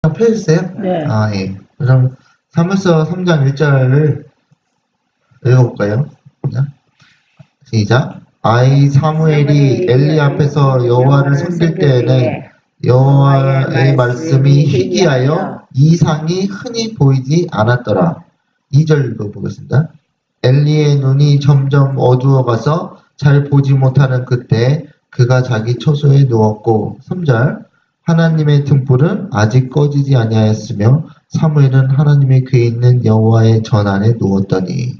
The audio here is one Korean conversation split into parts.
다 펴주세요. 네. 아, 예. 그럼 사무서 3장 1절을 읽어볼까요? 시작. 아이 사무엘이 엘리 앞에서 여호와를 섬길 때에는 여호와의 말씀이 희귀하여 이상이 흔히 보이지 않았더라. 2절 읽어보겠습니다. 엘리의 눈이 점점 어두워가서 잘 보지 못하는 그때 그가 자기 처소에 누웠고 3절 하나님의 등불은 아직 꺼지지 아니하였으며 사무엘은 하나님의 궤에 있는 여호와의 전 안에 누웠더니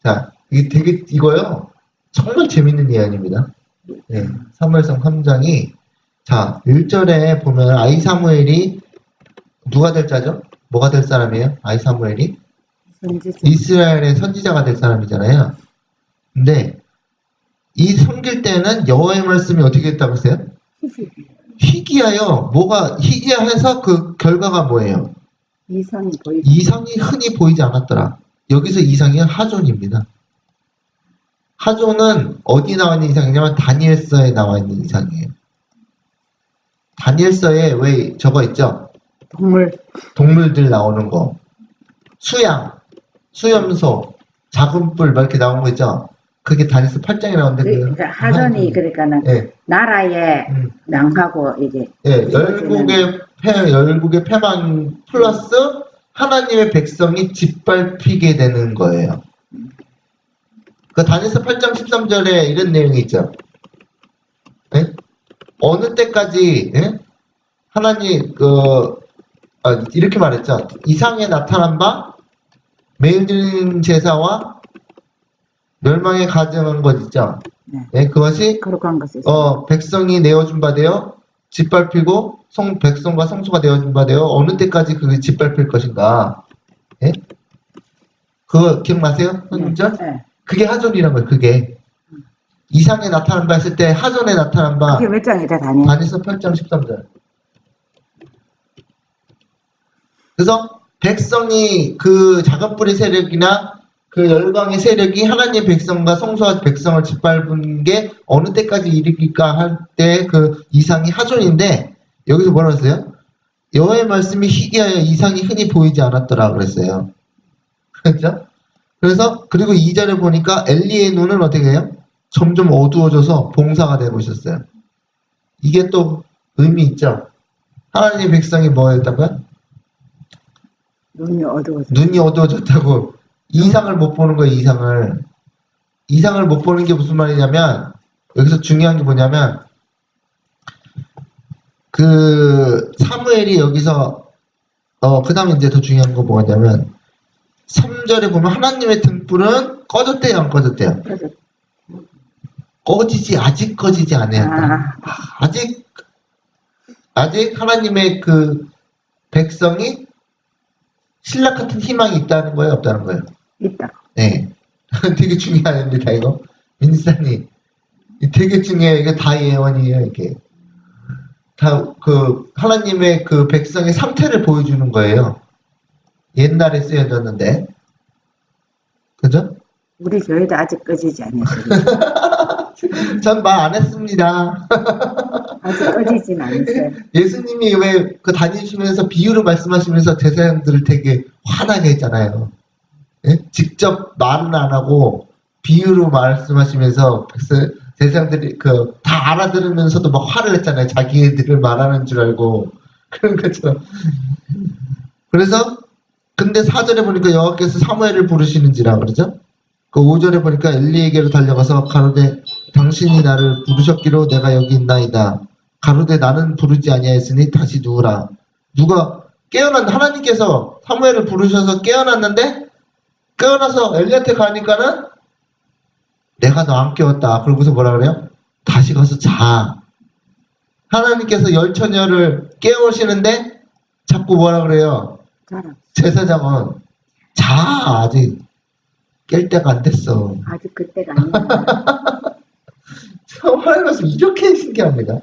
자, 이거요 정말 재밌는 예언입니다. 네, 사무엘상 3장이 자 1절에 보면 아이 사무엘이 누가 될 자죠? 뭐가 될 사람이에요? 아이 사무엘이 이스라엘의 선지자가 될 사람이잖아요. 근데 이 섬길 때는 여호와의 말씀이 어떻게 했다고 했어요? 희귀하여 뭐가 희귀해서 그 결과가 뭐예요? 이상이 흔히 보이지 않았더라. 여기서 이상이 하존입니다. 하존은 어디 나와 있는 이상이냐면 다니엘서에 나와 있는 이상이에요. 다니엘서에 왜 저거 있죠? 동물들 나오는 거. 수양, 수염소, 작은 뿔 이렇게 나오는 거 있죠? 그게 다니엘서 8장에 나오는데 그러니까 하전이 그러니까는 네. 나라의 명하고 이게 열국의 패만 플러스 하나님의 백성이 짓밟히게 되는 거예요. 그 다니엘서 8장 13절에 이런 내용이 있죠. 네? 어느 때까지 하나님 이렇게 말했죠. 이상에 나타난 바 매일 드리는 제사와 멸망에 가증한 것 있죠. 네, 그것이 백성이 내어준 바 되어 짓밟히고 백성과 성소가 내어준 바 되어 어느 때까지 그게 짓밟힐 것인가. 네? 그거 기억나세요? 선생님? 네. 그게 하존이란 거예요. 그게 이상에 나타난 바 했을 때 하존에 나타난 바 그게 몇 장이다 다니엘서 8장 13절. 그래서 백성이 그 작은 뿌리 세력이나 그 열방의 세력이 하나님의 백성과 성소와 백성을 짓밟은 게 어느 때까지 일으킬까 할 때 그 이상이 하존인데 여기서 뭐라고 했어요? 여호와의 말씀이 희귀하여 이상이 흔히 보이지 않았더라 그랬어요. 그렇죠? 그래서 그리고 2절에 보니까 엘리의 눈은 어떻게 해요? 점점 어두워져서 봉사가 되고 있었어요. 이게 또 의미 있죠? 하나님의 백성이 뭐였다고요? 눈이 어두워졌다고. 이상을 못 보는 거예요. 이상을 못 보는 게 무슨 말이냐면 여기서 중요한 게 뭐냐면 그 사무엘이 여기서 그 다음에 이제 더 중요한 거 뭐냐면 3절에 보면 하나님의 등불은 꺼졌대요, 안 꺼졌대요? 아직 꺼지지 않았다. 아직 하나님의 그 백성이 신락 같은 희망이 있다는 거예요, 없다는 거예요? 있다. 네. 되게 중요한 일이다, 이거. 민지사님. 되게 중요해요. 이게 다 예언이에요, 이게. 다 하나님의 그 백성의 상태를 보여주는 거예요. 옛날에 쓰여졌는데. 그죠? 우리 교회도 아직 꺼지지 않았어요. 전 말 안 했습니다. 아직 꺼지진 않았어요. 예수님이 왜 그 다니시면서 비유로 말씀하시면서 제사장들을 되게 화나게 했잖아요. 예? 직접 말은 안 하고 비유로 말씀하시면서 제사장들이 다 알아들으면서도 막 화를 냈잖아요. 자기들을 말하는 줄 알고 그런 것처럼. 그래서 근데 4절에 보니까 여호와께서 사무엘을 부르시는지라 그러죠. 그 5절에 보니까 엘리에게로 달려가서 가로되 당신이 나를 부르셨기로 내가 여기 있나이다. 가로되 나는 부르지 아니하였으니 다시 누우라. 누가 하나님께서 사무엘을 부르셔서 깨어났는데 깨어나서 엘리한테 가니까는 내가 너 안 깨웠다. 그러고서 뭐라 그래요? 다시 가서 자. 하나님께서 열처녀를 깨우시는데 자꾸 뭐라 그래요? 제사장은 자. 아직 깰 때가 안 됐어. 아직 그때가 아니야. 하나님 말씀 이렇게 신기합니다.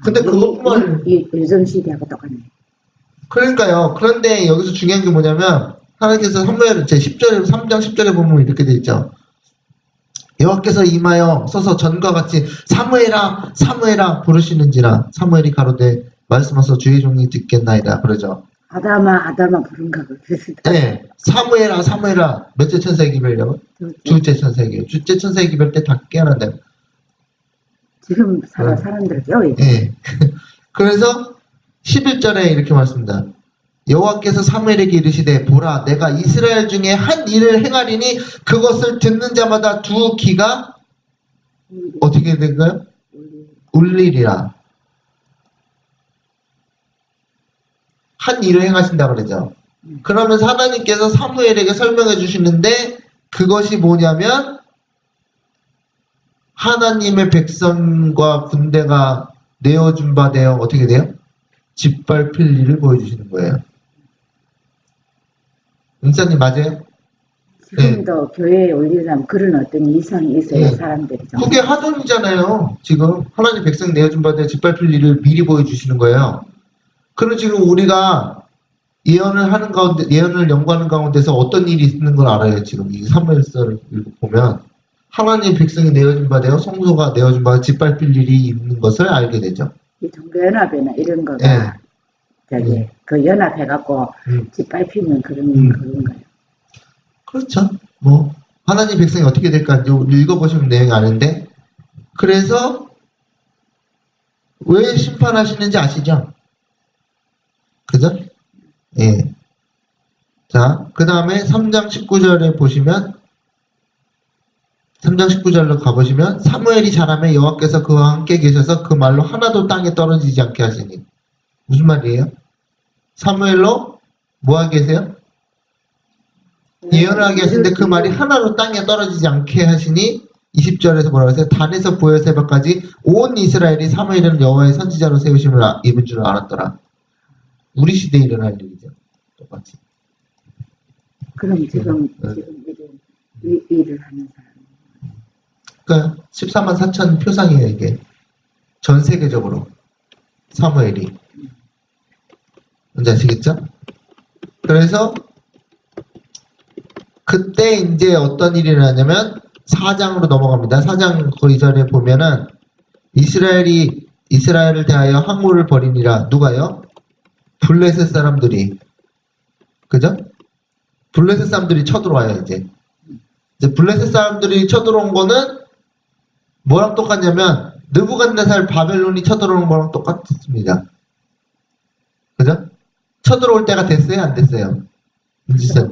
근데 그것만 요즘 시대하고 똑같네. 그러니까요. 그런데 여기서 중요한 게 뭐냐면 하나님께서 사무엘 제 10절에 3장 10절에 보면 이렇게 돼 있죠. 여호와께서 임하여 서서 전과 같이 사무엘아 사무엘아 부르시는지라. 사무엘이 가로되 말씀하소 주의 종이 듣겠나이다 그러죠. 아담아 부른가 그랬을 네, 사무엘아 사무엘아 몇째 천사의 기별이라고? 둘째 천사의 기별. 둘째 천사의 기별 때 다 깨어난다. 지금 사람들 깨어있 예. 그래서 11절에 이렇게 말씀합니다. 여호와께서 사무엘에게 이르시되 보라 내가 이스라엘 중에 한 일을 행하리니 그것을 듣는 자마다 두 귀가 어떻게 될까요? 울리리라. 한 일을 행하신다 그러죠. 그러면서 하나님께서 사무엘에게 설명해 주시는데 그것이 뭐냐면 하나님의 백성과 군대가 내어준 바 되어 어떻게 돼요? 짓밟힐 일을 보여주시는 거예요. 은사님 맞아요? 지금도 교회에 올리려면 그런 어떤 이상이 있어요. 네. 사람들이 좀. 그게 하돈이잖아요. 지금 하나님 백성 내어준 바 되어 짓밟힐 일을 미리 보여주시는 거예요. 그럼 지금 우리가 예언을 하는 가운데, 예언을 연구하는 가운데서 어떤 일이 있는 걸 알아요. 지금 이 사무엘서를 보면 하나님 백성이 내어준 바 되어 성소가 내어준 바 짓밟힐 일이 있는 것을 알게 되죠. 이 종교연합이나 이런 거가 네. 저기 그 연합해갖고 짓밟히면 그런 거예요. 그렇죠. 뭐 하나님 백성이 어떻게 될까 읽어보시면 내용이 아는데 그래서 왜 심판하시는지 아시죠? 그죠? 예. 자, 그 다음에 3장 19절에 보시면 3장 19절로 가보시면 사무엘이 자라매 여호와께서 그와 함께 계셔서 그 말로 하나도 땅에 떨어지지 않게 하시니 무슨 말이에요? 사무엘로 뭐 하게 계세요? 예언을 하게 하시는데 그 말이 하나로 땅에 떨어지지 않게 하시니 20절에서 뭐라고 했어요? 단에서 보에세바까지 온 이스라엘이 사무엘은 여호와의 선지자로 세우심을 입은 줄 알았더라. 우리 시대에 일어날 일이죠. 똑같이. 그럼 지금 일을 하는 사람. 그러니까 14만 4천 표상이에요 이게. 전 세계적으로 사무엘이. 뭔지 아시겠죠? 그래서 그때 이제 어떤 일이 일어나냐면 4장으로 넘어갑니다. 4장 그 이전에 보면은 이스라엘을 대하여 항모를 벌이니라. 누가요? 블레셋 사람들이. 그죠? 블레셋 사람들이 쳐들어와요 이제 블레셋 사람들이 쳐들어온 거는 뭐랑 똑같냐면 느부갓네살 바벨론이 쳐들어오는 거랑 똑같습니다. 그죠? 쳐들어올 때가 됐어요? 안 됐어요? 진짜.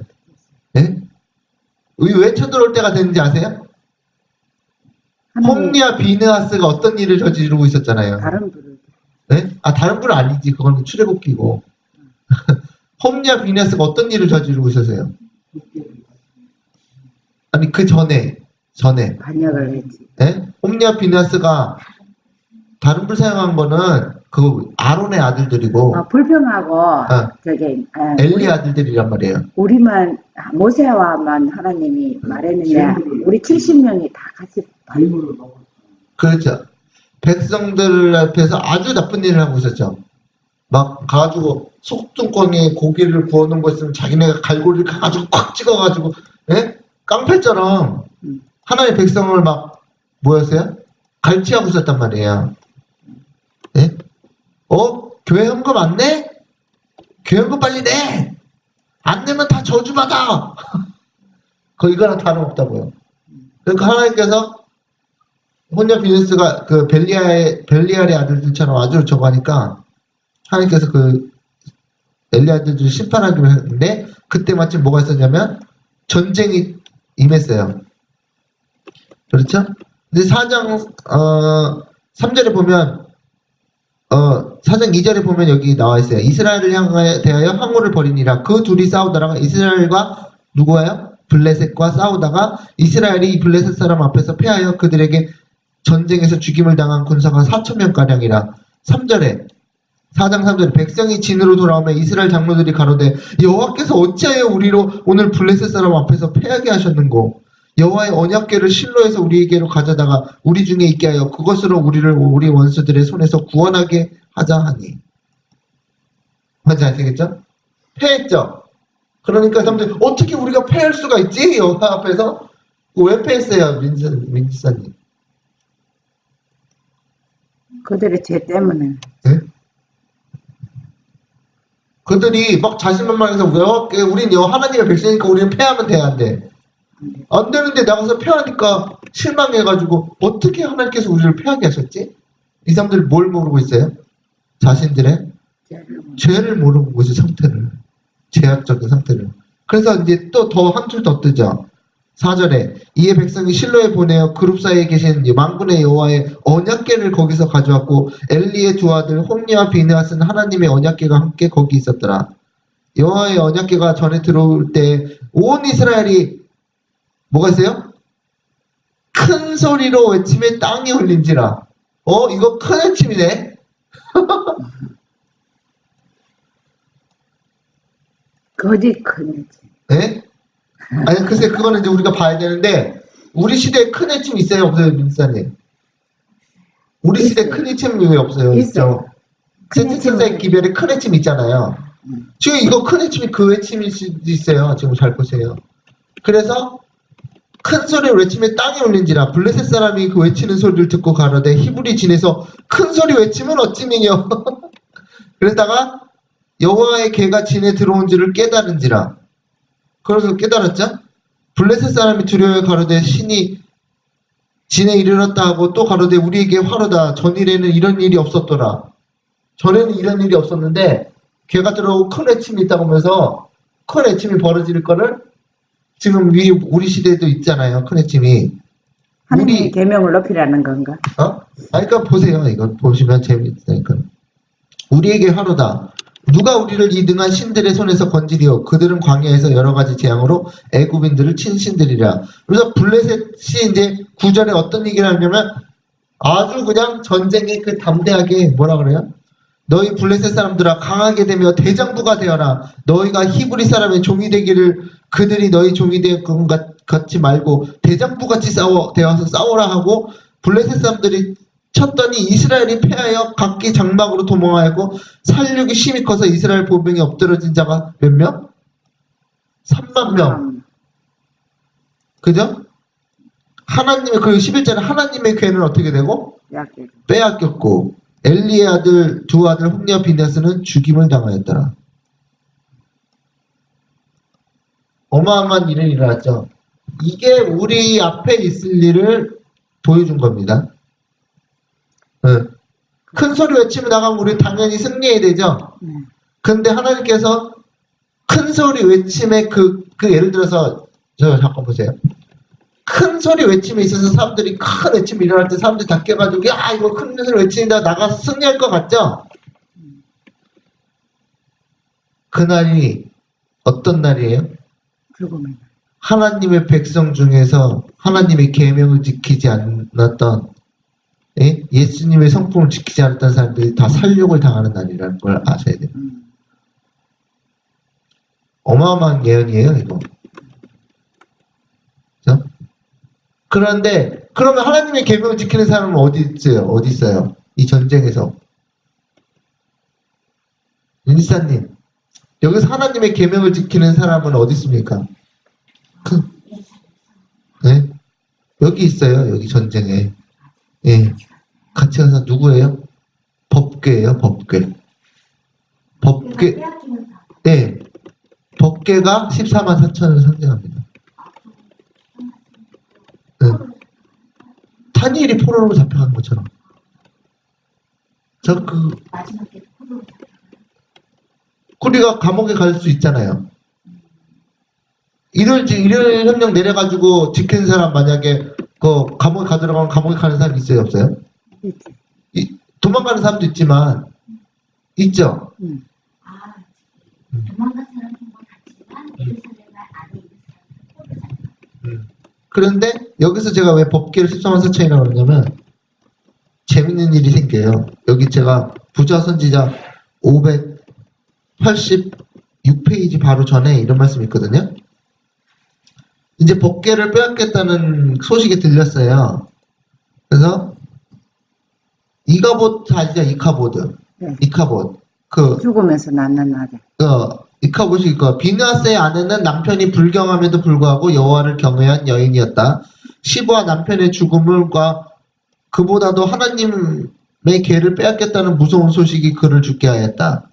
예? 왜 쳐들어올 때가 됐는지 아세요? 홈리아 비느하스가 어떤 일을 저지르고 있었잖아요. 다른 불을. 네? 다른 불은 아니지. 그건 출애굽기고. 홈리아 비느하스가 어떤 일을 저지르고 있었어요? 아니 그 전에 반역을 했지. 네? 홈리아 비느하스가 다른 불 사용한 거는 그 아론의 아들들이고 불평하고 저기 엘리 아들들이란 말이에요. 우리만 모세와만 하나님이 말했는데 우리 70명이 다 같이 그렇죠. 백성들 앞에서 아주 나쁜 일을 하고 있었죠. 막 가가지고 속뚱콩에 고기를 구워놓은 거 있으면 자기네가 갈고리를 가가지고 콱 찍어가지고 깡패처럼 하나님의 백성을 막 뭐였어요? 갈취하고 있었단 말이에요. 예? 교회 헌금 안 내? 교회 헌금 빨리 내! 안 내면 다 저주받아! 이거랑 다름없다고요. 그러니까 하나님께서 혼자 비누스가 그 벨리알의 아들들처럼 아주 저거 하니까 하나님께서 그 엘리 아들들을 심판하기로 했는데 그때 마침 뭐가 있었냐면 전쟁이 임했어요. 그렇죠? 근데 4장 3절에 보면 4장 2절에 보면 여기 나와 있어요. 이스라엘을 향하여 대하여 항모를 벌이니라. 그 둘이 싸우다가 이스라엘과 누구예요? 블레셋과 싸우다가 이스라엘이 이 블레셋 사람 앞에서 패하여 그들에게 전쟁에서 죽임을 당한 군사가 4,000명가량이라. 3절에 4장 3절에 백성이 진으로 돌아오면 이스라엘 장로들이 가로되 여호와께서 어찌하여 우리로 오늘 블레셋 사람 앞에서 패하게 하셨는고 여호와의 언약궤를 실로에서 우리에게로 가져다가 우리 중에 있게 하여 그것으로 우리를 우리 원수들의 손에서 구원하게 하자 하니. 뭔지 아시겠죠? 패했죠? 그러니까 사람들이 어떻게 우리가 패할 수가 있지? 여호와 앞에서? 왜 패했어요? 민지사님. 그들의 죄 때문에. 네? 그들이 막 자신만만해서 우린 하나님의 백성이니까 우리는 패하면 돼, 안 돼? 안 되는데 나가서 패하니까 실망해가지고 어떻게 하나님께서 우리를 패하게 하셨지? 이 사람들 뭘 모르고 있어요? 자신들의 죄를 모르고 있어요, 상태를. 죄악적인 상태를. 그래서 이제 또 더 한 줄 더 뜨죠. 4절에 이에 백성이 실로에 보내어 그룹 사이에 계신 만군의 여호와의 언약궤를 거기서 가져왔고 엘리의 두 아들 홈리와 비느하스는 하나님의 언약궤가 함께 거기 있었더라. 여호와의 언약궤가 전에 들어올 때 온 이스라엘이 뭐가 있어요? 큰 소리로 외침에 땅이 울린지라. 이거 큰 외침이네. 거짓 큰 외침. 네? 아니 글쎄 그거는 이제 우리가 봐야 되는데 우리 시대에 큰 외침이 있어요, 없어요, 민사님? 우리 시대에 있어요. 큰 외침이 왜 없어요? 있어요. 세트선생 기별에 큰 외침 있잖아요. 지금 이거 큰 외침이 그 외침일 수도 있어요. 지금 잘 보세요. 그래서 큰 소리를 외치며 땅이 울린지라 블레셋 사람이 그 외치는 소리를 듣고 가로되 히브리 진에서 큰 소리 외치면 어찌미뇨. 그러다가 여호와의 개가 진에 들어온 줄을 깨달은지라. 그래서 깨달았죠. 블레셋 사람이 두려워 가로되 신이 진에 이르렀다 하고 또 가로되 우리에게 화로다. 전일에는 이런 일이 없었더라. 전에는 이런 일이 없었는데 개가 들어오고 큰 외침이 있다고 하면서 큰 외침이 벌어질 거를 지금 우리 시대에도 있잖아요. 큰 외침이. 하나님의 계명을 높이라는 건가? 그러니까 보세요. 이거 보시면 재미있으니까. 우리에게 화로다. 누가 우리를 이 등한 신들의 손에서 건지리오. 그들은 광야에서 여러 가지 재앙으로 애굽인들을 친 신들이라. 그래서 블레셋이 이제 9절에 어떤 얘기를 하냐면 아주 그냥 전쟁에 그 담대하게 뭐라 그래요? 너희 블레셋 사람들아 강하게 되며 대장부가 되어라. 너희가 히브리 사람의 종이 되기를 그들이 너희 종이 되어 같이 말고 대장부같이 되어서 싸우라 하고 블레셋 사람들이 쳤더니 이스라엘이 패하여 각기 장막으로 도망하였고 살육이 심히 커서 이스라엘 보병이 엎드러진 자가 몇 명? 3만 명. 그죠? 하나님의 그 11절에 하나님의 괴는 어떻게 되고? 빼앗겼고 엘리의 아들 두 아들 홈리와 비느하스는 죽임을 당하였더라. 어마어마한 일이 일어났죠. 이게 우리 앞에 있을 일을 보여준 겁니다. 큰 소리 외치면 나가면 우리 당연히 승리해야 되죠. 근데 하나님께서 큰 소리 외침에 그 예를 들어서 잠깐 보세요. 큰 소리 외침에 있어서 사람들이 큰 외침이 일어날 때 사람들이 다 깨가지고 야 이거 큰 소리 외치다 나가서 승리할 것 같죠? 그날이 어떤 날이에요? 죽음의 날. 하나님의 백성 중에서 하나님의 계명을 지키지 않았던 예수님의 성품을 지키지 않았던 사람들이 다 살육을 당하는 날이라는 걸 아셔야 돼요. 어마어마한 예언이에요, 이거. 그렇죠? 그런데 그러면 하나님의 계명을 지키는 사람은 어디 있어요? 어디 있어요? 이 전쟁에서. 윤지사님, 여기서 하나님의 계명을 지키는 사람은 어디 있습니까? 네? 여기 있어요. 여기 전쟁에. 예. 같이 가서 누구예요? 법궤예요. 법궤. 법궤. 네. 법궤가 14만 4천을 상징합니다. 네. 다니엘이 포로로 잡혀간 것처럼. 우리가 감옥에 갈 수 있잖아요. 일요일 협령 내려가지고 지키는 사람 만약에 그 감옥에 가들어가면 감옥에 가는 사람 있어요, 없어요? 도망가는 사람도 있지만 있죠. 도망간 사람은 같지만 예루살렘 안에 있는 사람은 그런데 여기서 제가 왜 법궤를 14만 4천이라고 그러냐면 재밌는 일이 생겨요. 여기 제가 부자 선지자 586페이지 바로 전에 이런 말씀이 있거든요. 이제 법궤를 빼앗겠다는 소식이 들렸어요. 그래서 이가봇 아시죠? 이카보드. 네. 이카봇. 죽으면서 낳는 아들. 이카봇이 비느하스의 아내는 남편이 불경함에도 불구하고 여호와를 경외한 여인이었다. 시부와 남편의 죽음과 그보다도 하나님의 계를 빼앗겠다는 무서운 소식이 그를 죽게 하였다.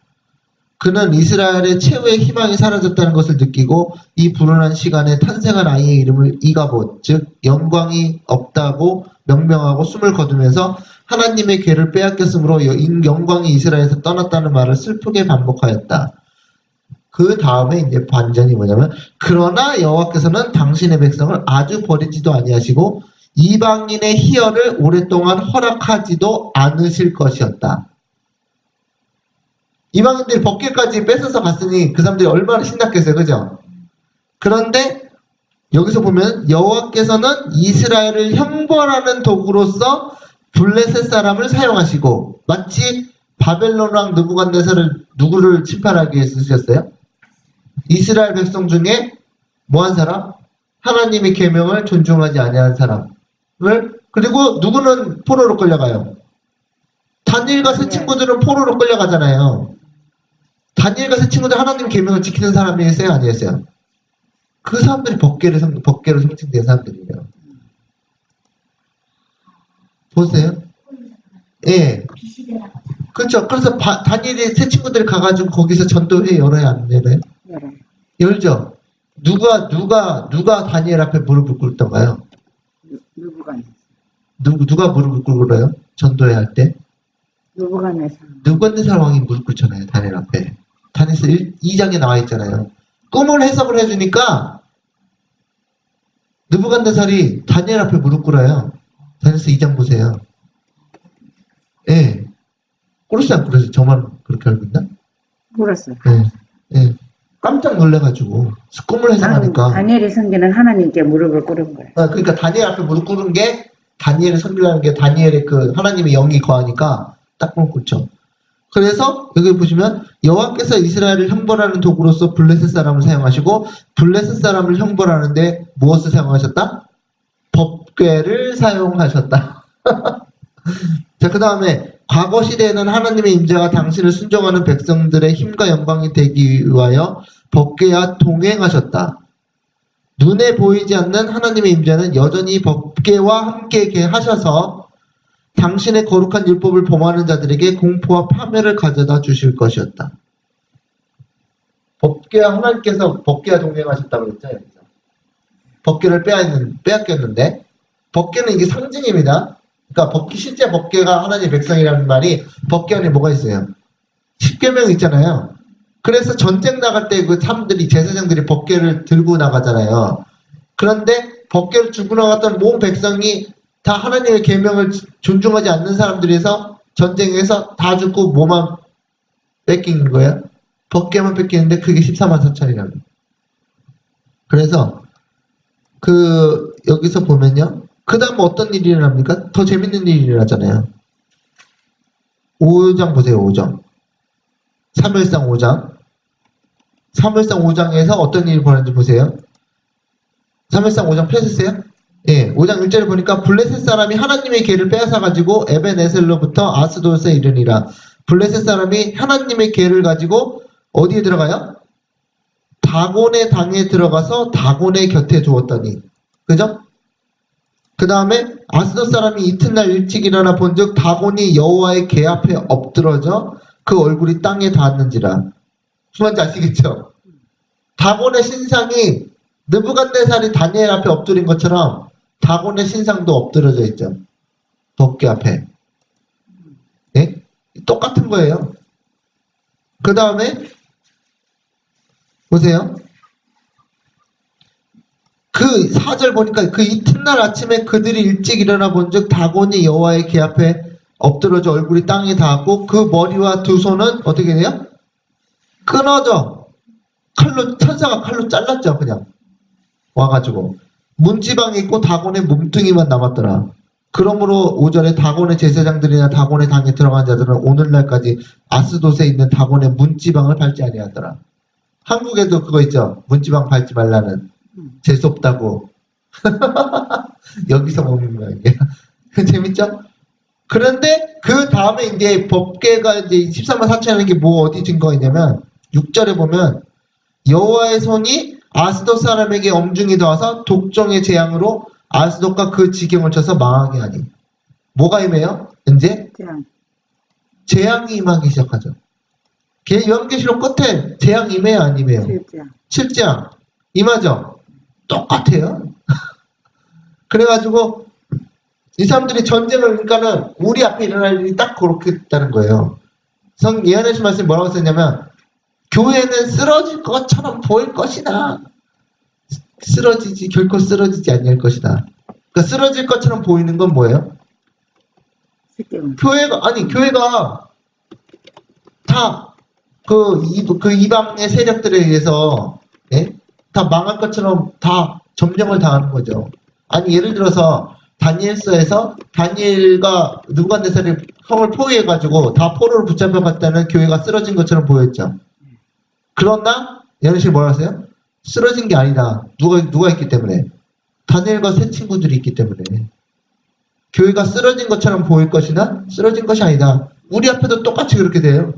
그는 이스라엘의 최후의 희망이 사라졌다는 것을 느끼고 이 불운한 시간에 탄생한 아이의 이름을 이가봇, 즉 영광이 없다고 명명하고 숨을 거두면서 하나님의 궤를 빼앗겼으므로 영광이 이스라엘에서 떠났다는 말을 슬프게 반복하였다. 그 다음에 이제 반전이 뭐냐면 그러나 여호와께서는 당신의 백성을 아주 버리지도 아니하시고 이방인의 희열을 오랫동안 허락하지도 않으실 것이었다. 이방인들이 법궤까지 뺏어서 갔으니 그 사람들이 얼마나 신났겠어요. 그죠? 그런데 여기서 보면 여호와께서는 이스라엘을 형벌하는 도구로서 블레셋 사람을 사용하시고 마치 바벨론 왕 느부갓네살을 누구를 심판하기 위해 쓰셨어요? 이스라엘 백성 중에 뭐한 사람? 하나님의 계명을 존중하지 아니한 사람을 그리고 누구는 포로로 끌려가요? 다니엘과 세 친구들은 포로로 끌려가잖아요. 다니엘과 세 친구들 하나님 계명을 지키는 사람이었어요? 아니었어요? 그 사람들이 법궤로 성칭된 사람들이에요. 보세요. 예. 비시대라고 하잖아요. 그렇죠. 그래서 다니엘의 세 친구들이 가가지고 거기서 전도회 열어요? 안 열어요? 열어요. 열죠. 누가 다니엘 앞에 무릎을 꿇던가요? 누가 무릎을 꿇어요? 전도회 할 때? 느부갓네살 왕이 무릎 꿇잖아요. 다니엘 앞에. 다니엘서 2장에 나와 있잖아요. 꿈을 해석을 해주니까 느부갓네살이 다니엘 앞에 무릎 꿇어요. 다니엘서 2장 보세요. 예. 꿇었어요, 안 꿇었어요? 저만 그렇게 알고 있나? 꿇었어요. 예. 예. 깜짝 놀래가지고 꿈을 해석하니까. 다니엘이 섬기는 하나님께 무릎을 꿇은 거예요. 그러니까 다니엘 앞에 무릎 꿇은 게 다니엘을 섬기라는 게 다니엘의 그 하나님의 영이 거하니까 딱 무릎 꿇죠. 그래서 여기 보시면 여호와께서 이스라엘을 형벌하는 도구로서 블레셋 사람을 사용하시고 블레셋 사람을 형벌하는데 무엇을 사용하셨다? 법궤를 사용하셨다. 자, 그 다음에 과거 시대에는 하나님의 임재가 당신을 순종하는 백성들의 힘과 영광이 되기 위하여 법궤와 동행하셨다. 눈에 보이지 않는 하나님의 임재는 여전히 법궤와 함께 하셔서 당신의 거룩한 율법을 범하는 자들에게 공포와 파멸을 가져다 주실 것이었다. 법궤와 하나님께서 법궤와 동행하셨다고 그랬죠. 여기서. 법궤를 빼앗겼는데 법궤는 이게 상징입니다. 그러니까 실제 법궤가 하나님의 백성이라는 말이 법궤 안에 뭐가 있어요? 십계명 있잖아요. 그래서 전쟁 나갈 때 그 사람들이 제사장들이 법궤를 들고 나가잖아요. 그런데 법궤를 들고 나갔던 모든 백성이 다 하나님의 계명을 존중하지 않는 사람들에서 전쟁에서 다 죽고 뭐만 뺏기는 거예요? 법궤만 뺏기는데 그게 14만 4천이라는 거예요. 그래서 여기서 보면요. 그 다음 어떤 일이 일어납니까? 더 재밌는 일이 일어나잖아요. 5장 보세요. 5장. 사무엘상 5장. 사무엘상 5장에서 어떤 일이 벌어졌는지 보세요. 사무엘상 5장 펴셨어요? 예, 5장 1절에 보니까 블레셋 사람이 하나님의 궤를 빼앗아가지고 에벤에셀로부터 아스돗에 이르니라. 블레셋 사람이 하나님의 궤를 가지고 어디에 들어가요? 다곤의 당에 들어가서 다곤의 곁에 두었더니. 그죠? 그 다음에 아스돗 사람이 이튿날 일찍 일어나 본즉 다곤이 여호와의 궤 앞에 엎드러져 그 얼굴이 땅에 닿았는지라. 무슨 말인지 아시겠죠? 다곤의 신상이 느부갓네살이 다니엘 앞에 엎드린 것처럼 다곤의 신상도 엎드려져 있죠. 법궤 앞에. 예? 똑같은 거예요. 그 다음에 보세요. 그 4절 보니까 그 이튿날 아침에 그들이 일찍 일어나 본즉 다곤이 여호와의 궤 앞에 엎드러져 얼굴이 땅에 닿았고 그 머리와 두 손은 어떻게 돼요? 끊어져. 천사가 칼로 잘랐죠. 그냥 와가지고 문지방에 있고 다곤의 몸뚱이만 남았더라. 그러므로 5절에 다곤의 제사장들이나 다곤의 당에 들어간 자들은 오늘날까지 아스돗에 있는 다곤의 문지방을 밟지 아니하더라. 한국에도 그거 있죠. 문지방 밟지 말라는. 재수없다고. 여기서 보는 거야, 이게. 재밌죠? 그런데 그 다음에 이제 법궤가 이제 14만 4천이라는 게 뭐 어디 증거가 있냐면 6절에 보면 여호와의 손이 아스돗 사람에게 엄중히 더하사 독종의 재앙으로 아스돗과 그 지경을 쳐서 망하게 하니. 뭐가 임해요? 이제 재앙이 임하기 시작하죠. 요한계시록 끝에 재앙 임해요, 안 임해요? 실제야. 7장 임하죠? 똑같아요. 그래가지고 이 사람들이 전쟁을, 그러니까는 우리 앞에 일어날 일이 딱 그렇게 있다는 거예요. 성 예언의 말씀이 뭐라고 썼냐면, 교회는 쓰러질 것처럼 보일 것이다. 결코 쓰러지지 아니할 것이다. 그러니까 쓰러질 것처럼 보이는 건 뭐예요? 교회가 다 그 이방의 세력들에 의해서, 예? 다 망할 것처럼 다 점령을 당하는 거죠. 아니, 예를 들어서 다니엘서에서 다니엘과 느부갓네살이 성을 포위해가지고 다 포로로 붙잡혀갔다는 교회가 쓰러진 것처럼 보였죠. 그러나 예언이 뭐라 하세요? 쓰러진 게 아니다. 누가 있기 때문에? 다니엘과 세 친구들이 있기 때문에. 교회가 쓰러진 것처럼 보일 것이나 쓰러진 것이 아니다. 우리 앞에도 똑같이 그렇게 돼요.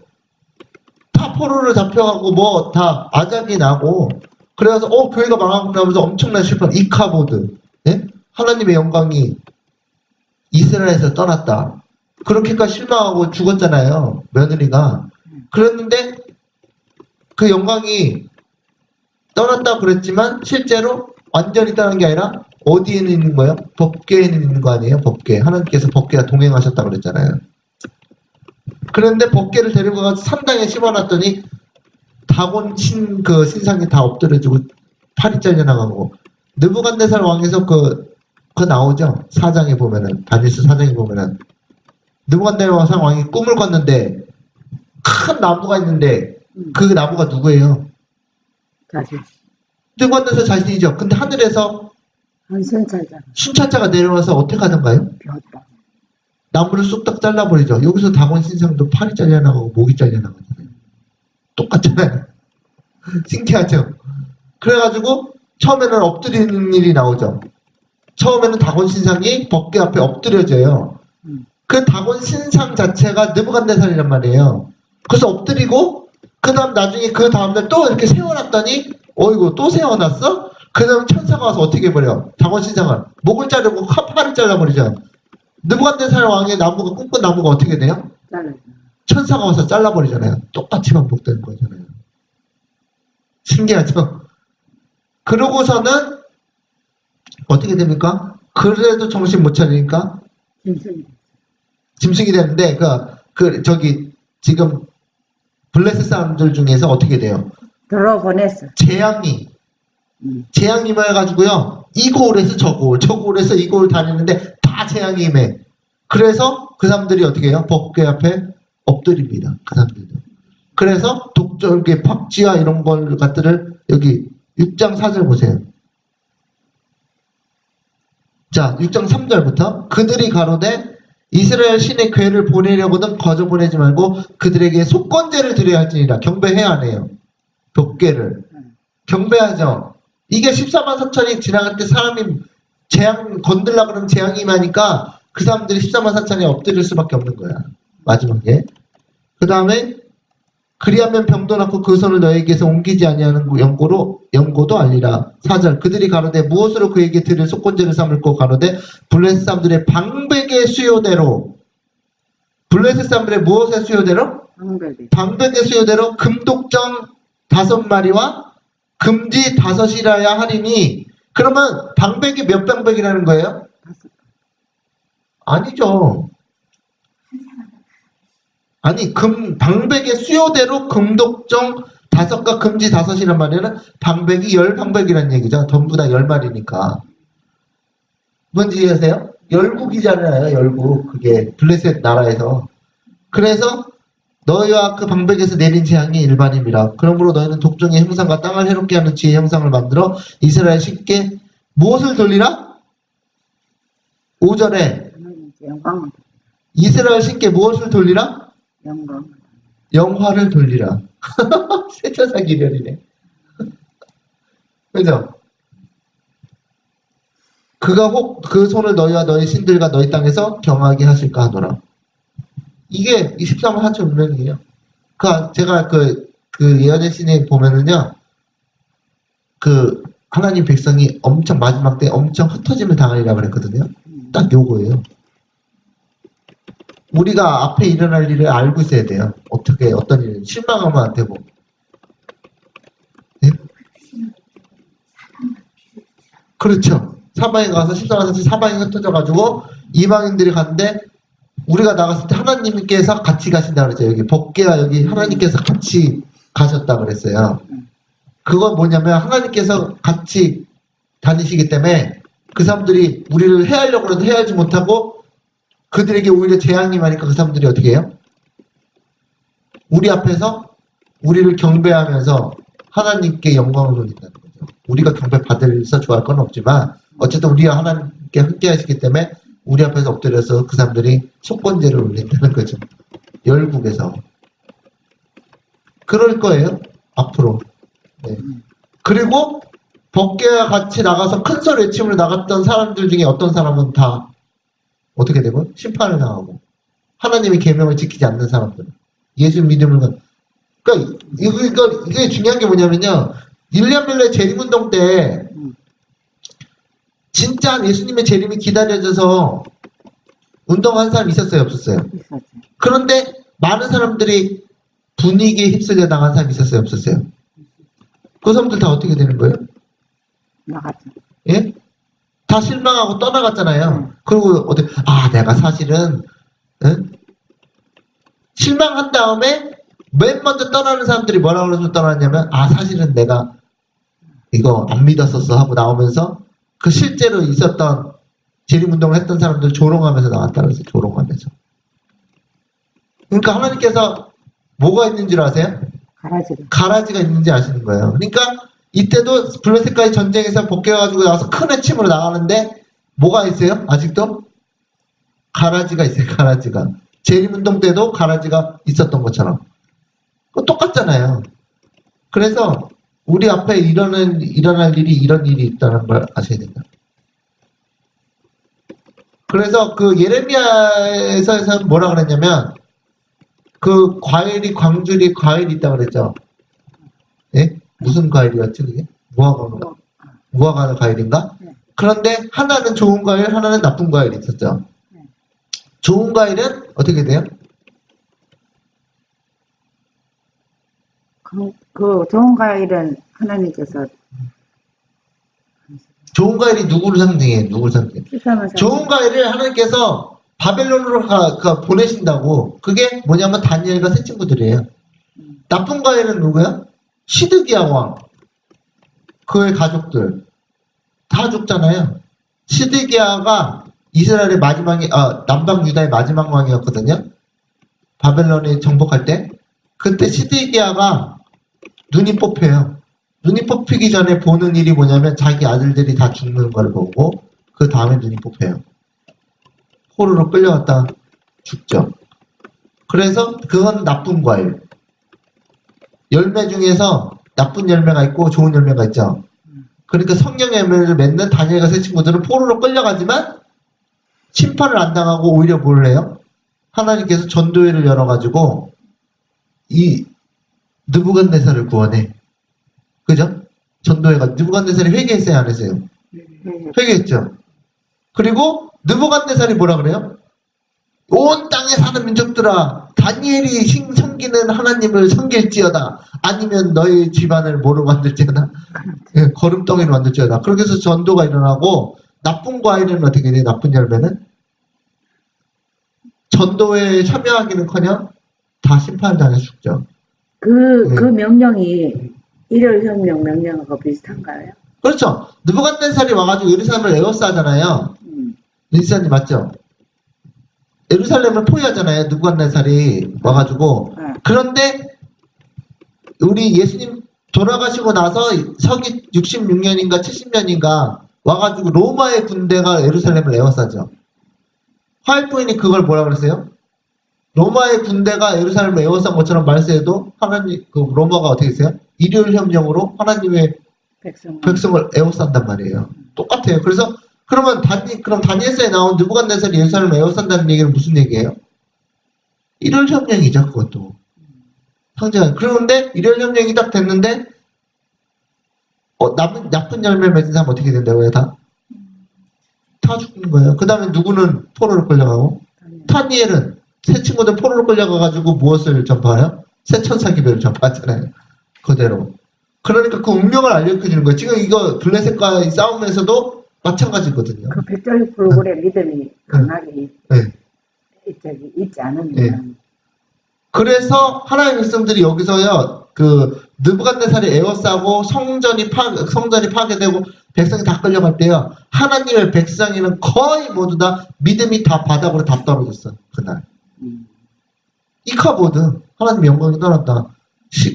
다 포로로 잡혀가고 뭐 다 아작이 나고, 그래서 교회가 망하고 나면서 엄청난 실패. 이카보드, 예? 하나님의 영광이 이스라엘에서 떠났다. 그렇게까지 실망하고 죽었잖아요, 며느리가. 그랬는데 그 영광이 떠났다 그랬지만 실제로 완전히 떠난 게 아니라 어디에는 있는 거예요? 법궤에는 있는 거 아니에요? 법궤. 하나님께서 법궤와 동행하셨다 그랬잖아요. 그런데 법궤를 데리고 가서 산당에 심어놨더니 다곤 그 신상이 다 엎드려지고 팔이 잘려나가고, 느부갓네살 왕에서 그 나오죠? 사장에 보면은, 다니엘서 사장에 보면은 느부갓네살 왕이 꿈을 꿨는데 큰 나무가 있는데 그 나무가 누구예요? 자신. 느부갓네살 자신이죠. 근데 하늘에서 순찰자가 내려와서 어떻게 하던가요? 배웠다. 나무를 쑥딱 잘라버리죠. 여기서 다곤 신상도 팔이 잘려나가고 목이 잘려나가잖아요. 똑같잖아요. 신기하죠? 그래가지고 처음에는 엎드리는 일이 나오죠. 처음에는 다곤 신상이 법궤 앞에 엎드려져요. 그 다곤 신상 자체가 느부갓네살이란 말이에요. 그래서 엎드리고, 그 다음 나중에 그 다음날 또 이렇게 세워놨더니, 어이구, 또 세워놨어? 그 다음 천사가 와서 어떻게 해버려? 다곤 신상을 목을 자르고 팔을 잘라버리죠. 느부갓네살 왕의 나무가, 꿈꾼 나무가 어떻게 돼요? 천사가 와서 잘라버리잖아요. 똑같이 반복되는 거잖아요. 신기하죠? 그러고서는 어떻게 됩니까? 그래도 정신 못 차리니까 짐승이 되는데, 지금 블레셋 사람들 중에서 어떻게 돼요? 들어보냈어. 재앙이 임해가지고요, 이 고을에서 저 고을에서 이 고을 다니는데 다 재앙이 임해. 그래서 그 사람들이 어떻게 해요? 법궤 앞에 엎드립니다. 그 사람들도. 그래서 독점의 박쥐와 이런 것들을, 여기 6장 4절 보세요. 자, 6장 3절부터 그들이 가로되 이스라엘 신의 괴를 보내려거든 거저 보내지 말고 그들에게 속건제를 드려야 할지니라. 경배해야 하네요. 법궤를 경배하죠. 이게 14만 4천이 지나갈 때 사람이 재앙 건들라 그러면 재앙이 임하니까 그 사람들이 14만 4천에 엎드릴 수밖에 없는 거야. 마지막에. 그 다음에 그리하면 병도 낫고 그 손을 너에게서 옮기지 아니하는 연고도 알리라. 4절 그들이 가로되 무엇으로 그에게 드릴 속건제를 삼을고 가로되 블레셋 사람들의 방백의 수요대로. 블레셋 사람들의 무엇의 수요대로? 방백의 수요대로 금독정 5마리와 금지 5이라야 하리니. 그러면 방백이 몇 방백이라는 거예요? 아니죠. 아니, 방백의 수요대로 금독정 5과 금지 5이란 말이는 방백이 10방백이란 얘기죠. 전부 다 10마리니까. 뭔지 이해하세요? 열국이잖아요, 열국. 그게 블레셋 나라에서. 그래서 너희와 그 방백에서 내린 재앙이 일반임이라. 그러므로 너희는 독종의 형상과 땅을 해롭게 하는 지의 형상을 만들어 이스라엘 신께 무엇을 돌리라? 5절에 이스라엘 신께 무엇을 돌리라? 영화를 돌리라. 세차사 기별이네. 그죠? 그가 혹 그 손을 너희와 너희 신들과 너희 땅에서 경하게 하실까 하노라. 이게 23만 4천 운명이에요. 제가 그 예언의 신에 보면은요, 하나님 백성이 엄청 마지막 때 엄청 흩어짐을 당하리라 그랬거든요. 딱 요거예요. 우리가 앞에 일어날 일을 알고 있어야 돼요. 어떻게 어떤 일 실망하면 안 되고. 예? 그렇죠. 사방에 가서 십자가에서 사방이 흩어져가지고 이방인들이 갔는데 우리가 나갔을 때 하나님께서 같이 가신다 그랬죠. 여기 법궤와 여기 하나님께서 같이 가셨다 그랬어요. 그건 뭐냐면 하나님께서 같이 다니시기 때문에 그 사람들이 우리를 해하려고 해도 해하지 못하고 그들에게 오히려 재앙이 많으니까 그 사람들이 어떻게 해요? 우리 앞에서 우리를 경배하면서 하나님께 영광을 돌린다는 거죠. 우리가 경배 받을서 좋아할 건 없지만 어쨌든 우리가 하나님께 함께 하시기 때문에 우리 앞에서 엎드려서 그 사람들이 속건제를 올린다는 거죠. 열국에서. 그럴 거예요. 앞으로. 네. 그리고 법궤와 같이 나가서 큰 소리 외침으로 나갔던 사람들 중에 어떤 사람은 다 어떻게 되고? 심판을 당하고 하나님의 계명을 지키지 않는 사람들 예수 믿음을 그러니까 이게 중요한 게 뭐냐면요. 1년 밀레 재림운동 때 진짜 예수님의 재림이 기다려져서 운동한 사람이 있었어요? 없었어요? 있었죠. 그런데 많은 사람들이 분위기에 휩쓸려 당한 사람이 있었어요? 없었어요? 그 사람들 다 어떻게 되는 거예요? 나갔죠. 예? 다 실망하고 떠나갔잖아요. 그리고 어떻게 내가 사실은 실망한 다음에 맨 먼저 떠나는 사람들이 뭐라고 그러면서 떠났냐면 사실은 내가 이거 안 믿었었어 하고 나오면서 그 실제로 있었던 재림운동을 했던 사람들 조롱하면서 나왔다 그래서 조롱하면서. 그러니까 하나님께서 뭐가 있는 줄 아세요? 가라지가 있는지 아시는 거예요. 그러니까 이때도 블레셋과의 전쟁에서 복귀해가지고 나와서 큰 외침으로 나가는데 뭐가 있어요? 아직도? 가라지가 있어요. 가라지가. 재림운동 때도 가라지가 있었던 것처럼. 똑같잖아요. 그래서 우리 앞에 일어날 일이 이런 일이 있다는 걸 아셔야 된다. 그래서 그 예레미야에서 뭐라 그랬냐면 그 광줄이 과일이 있다고 그랬죠. 예? 무슨 과일이었지 그게? 무화과의 과일인가? 네. 그런데 하나는 좋은 과일, 하나는 나쁜 과일이 있었죠. 네. 좋은 과일은 어떻게 돼요? 그 좋은 과일은 하나님께서 좋은 과일이 누구를 상징해요? 누구를 상징해요? 좋은 과일을 하나님께서 바벨론으로 보내신다고. 그게 뭐냐면 다니엘과 세 친구들이에요. 나쁜 과일은 누구야? 시드기야 왕. 그의 가족들. 다 죽잖아요. 시드기야가 이스라엘의 남방 유다의 마지막 왕이었거든요. 바벨론이 정복할 때. 그때 시드기야가 눈이 뽑혀요. 눈이 뽑히기 전에 보는 일이 뭐냐면 자기 아들들이 다 죽는 걸 보고 그 다음에 눈이 뽑혀요. 포로로 끌려갔다 죽죠. 그래서 그건 나쁜 과일. 열매 중에서 나쁜 열매가 있고 좋은 열매가 있죠. 그러니까 성령의 열매를 맺는 다니엘과 세 친구들은 포로로 끌려가지만 심판을 안 당하고 오히려 뭘 해요? 하나님께서 전도회를 열어가지고 이 느부갓네살을 구원해. 그죠? 전도회가 느부갓네살이 회개했어요? 안 했어요? 회개했죠. 그리고 느부갓네살이 뭐라 그래요? 온 땅에 사는 민족들아 다니엘이 섬기는 하나님을 섬길지어다. 아니면 너희 집안을 뭐로 만들지어다. 거름덩이로 만들지어다. 그렇게 해서 전도가 일어나고 나쁜 과일은 어떻게 돼요? 나쁜 열매는? 전도회에 참여하기는커녕 다 심판을 당해 죽죠. 그 명령이 일요일혁명 명령하고 비슷한가요? 그렇죠. 느부갓네살이 와가지고 예루살렘을 에워싸잖아요. 예루살렘이 맞죠? 예루살렘을 포위하잖아요. 느부갓네살이 와가지고. 그런데 우리 예수님 돌아가시고 나서 서기 66년인가 70년인가 와가지고 로마의 군대가 예루살렘을 에워싸죠. 화이트인이 그걸 뭐라 그랬어요? 로마의 군대가 예루살렘을 에워싼 것처럼 말세에도 하나님 로마가 어떻게 했어요? 일요일 협령으로 하나님의 백성을 에워싼단 말이에요. 똑같아요. 그래서 그럼 다니엘서에 나온 느부갓네살이 예루살렘을 에워싼다는 얘기는 무슨 얘기예요? 일요일 협령이죠. 그것도 상징. 그런데 일요일 협령이 딱 됐는데 나쁜 열매 맺은 사람 어떻게 된다고요? 다 죽는 거예요. 그 다음에 누구는 포로로 끌려가고 다니엘은 새 친구들 포로로 끌려가가지고 무엇을 전파해요? 새 천사 기별을 전파하잖아요. 그대로. 그러니까 그 운명을 알려주는 거예요. 지금 이거 블레셋과의 싸움에서도 마찬가지거든요. 그 백절 프로그램 믿음이 강하게 네. 있지 않으면 네. 그래서 하나님의 백성들이 여기서요, 그 느부갓네살이 에워싸고 성전이 파괴되고 백성이 다 끌려갈 때요, 하나님의 백성이는 거의 모두 다 믿음이 다 바닥으로 다 떨어졌어 그날. 이카보드 하나님 영광이 떠났다.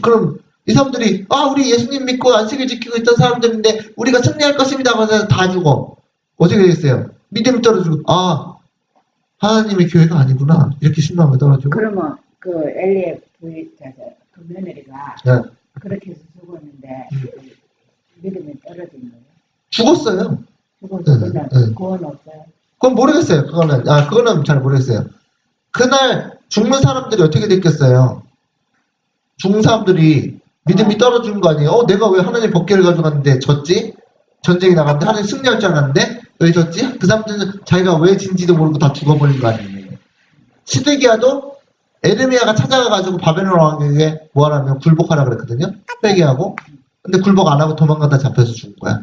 그럼 이 사람들이 우리 예수님 믿고 안식을 지키고 있던 사람들인데 우리가 승리할 것입니다 하면서 다 죽어. 어떻게 되겠어요? 믿음이 떨어지고 하나님의 교회가 아니구나 이렇게 신망을 떨어지고. 그러면 그 엘리의 그 며느리가 네. 그렇게 해서 죽었는데 믿음이 떨어진 거예요. 죽었어요. 죽어서 네, 그날 네. 구원 없어요. 그건 모르겠어요. 그거는 잘 모르겠어요. 그날 죽는 사람들이 어떻게 됐겠어요? 죽는 사람들이 믿음이 떨어진 거 아니에요? 내가 왜 하나님 법궤를 가져갔는데 졌지? 전쟁이 나갔는데 하나님 승리할 줄 알았는데 왜 졌지? 그 사람들은 자기가 왜 진지도 모르고 다 죽어버린 거 아니에요? 시드기야도 에르미야가 찾아가가지고 바벨론 왕에게 뭐하라면 굴복하라 그랬거든요. 회개하고. 근데 굴복 안 하고 도망가다 잡혀서 죽은 거야.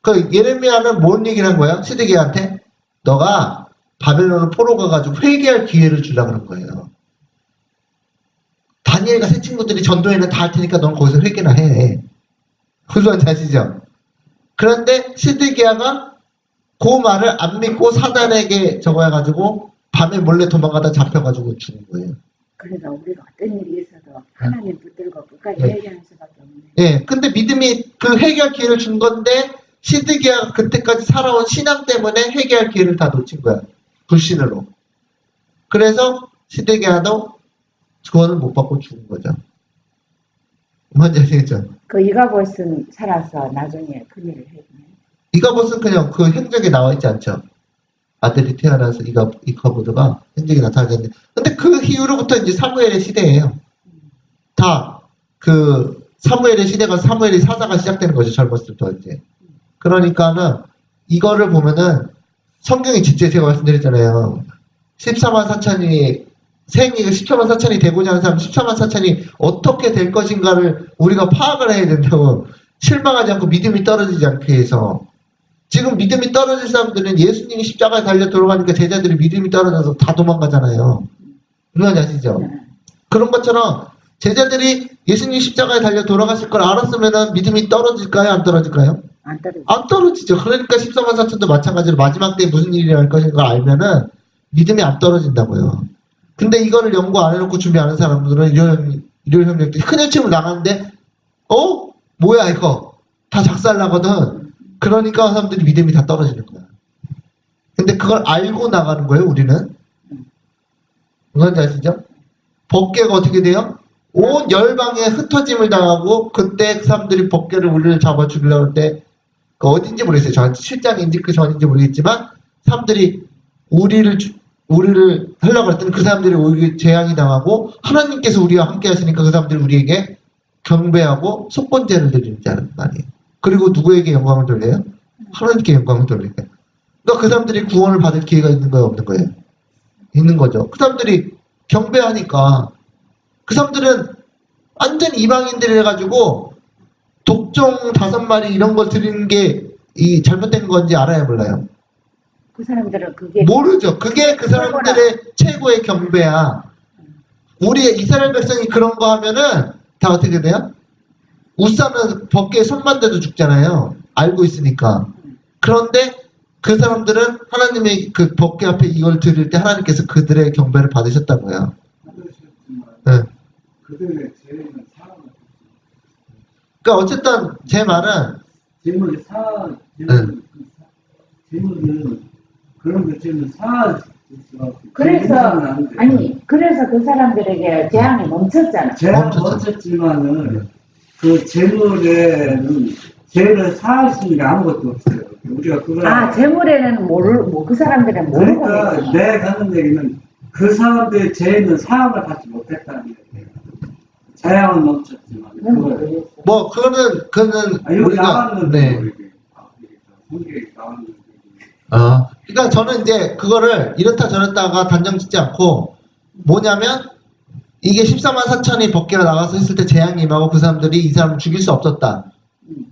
그 예레미야는 뭔 얘기를 한 거야? 시드기야한테 너가 바벨론을 포로 가가지고 회개할 기회를 주라 그런 거예요. 다니엘과 새 친구들이 전도에는 다 할 테니까 넌 거기서 회개나 해. 그건 아시죠? 그런데 시드기야가 그 말을 안 믿고 사단에게 저거 해가지고 밤에 몰래 도망가다 잡혀가지고 죽은 거예요. 그래서 우리가 어떤 일이 있어도 하나님 붙들고 끝까지 네. 회개하는 수밖에 없네. 예, 근데 믿음이 그 회개할 기회를 준 건데 시드기야가 그때까지 살아온 신앙 때문에 회개할 기회를 다 놓친 거야. 불신으로. 그래서 시드기야도 구원을 못 받고 죽은 거죠. 뭔지 아시겠죠? 그 이가봇은 살아서 나중에 그 일을 했네. 이가봇은 그냥 그 행적에 나와 있지 않죠. 아들이 태어나서 이가보드가 행적이 나타나는데, 근데 그 이후로부터 이제 사무엘의 시대예요. 다 그 사무엘의 시대가 사무엘의 사사가 시작되는 거죠. 젊었을 때부터 이제. 그러니까는 이거를 보면은 성경이 진짜 제가 말씀드렸잖아요. 14만 4천이 생이가 14만 4천이 되고자 하는 사람 14만 4천이 어떻게 될 것인가를 우리가 파악을 해야 된다고. 실망하지 않고 믿음이 떨어지지 않게 해서. 지금 믿음이 떨어질 사람들은 예수님이 십자가에 달려 돌아가니까 제자들이 믿음이 떨어져서 다 도망가잖아요. 그건 아시죠? 그런 것처럼 제자들이 예수님 십자가에 달려 돌아가실 걸 알았으면 믿음이 떨어질까요? 안 떨어질까요? 안 떨어지죠. 그러니까 14만 4천도 마찬가지로 마지막 때에 무슨 일이 날 것인가 알면은 믿음이 안 떨어진다고요. 근데 이거를 연구 안 해놓고 준비 안 하는 사람들은 일요일 협력 때 큰일치고 나가는데 뭐야 이거 다 작살나거든. 그러니까 사람들이 믿음이 다 떨어지는 거야. 근데 그걸 알고 나가는 거예요, 우리는. 그건 아시죠? 법궤가 어떻게 돼요? 온 열방에 흩어짐을 당하고 그때 그 사람들이 법궤를 우리를 잡아 죽이려고 할 때 그 어딘지 모르겠어요. 저한테 실장인지 그 전인지 모르겠지만 사람들이 우리를 하려고 했더니 그 사람들이 우리 재앙이 당하고 하나님께서 우리와 함께 하시니까 그 사람들이 우리에게 경배하고 속건제를 드리는 말이에요. 그리고 누구에게 영광을 돌려요? 하나님께 영광을 돌려요. 그러니까 그 사람들이 구원을 받을 기회가 있는 거예요? 없는 거예요? 있는 거죠. 그 사람들이 경배하니까 그 사람들은 완전 이방인들이 해가지고 독종 5마리 이런 거 드리는 게 이 잘못된 건지 알아야 몰라요? 그 사람들은 그게 모르죠. 그게 그 사람들의 최고의 경배야. 우리 이스라엘 백성이 그런 거 하면은 다 어떻게 돼요? 우싸는 법궤에 손만 대도 죽잖아요. 알고 있으니까. 그런데 그 사람들은 하나님의 그 법궤 앞에 이걸 드릴 때 하나님께서 그들의 경배를 받으셨다고요. 네. 그들의 죄는 사람을. 그러니까 어쨌든 제 말은 재물은 그런 것 때문에 그래서 그 사람들에게 재앙이 멈췄잖아. 재앙 멈췄지만은 그 재물에는 죄를 사할 수 있는 게 아무것도 없어요. 우리가 그걸 재물에는 그 사람들은 모르고 그러니까 내가 하는 얘기는 그 사람들의 죄는 사함을 받지 못했다는 얘기예요. 재앙은 멈췄지만 그거는 여기 우리가 나왔는데 네. 성경에 나왔는데 그러니까 저는 이제 그거를 이렇다 저렇다가 단정 짓지 않고 뭐냐면 이게 14만 4천이 법계로 나가서 했을 때 재앙이 임하고 그 사람들이 이 사람을 죽일 수 없었다.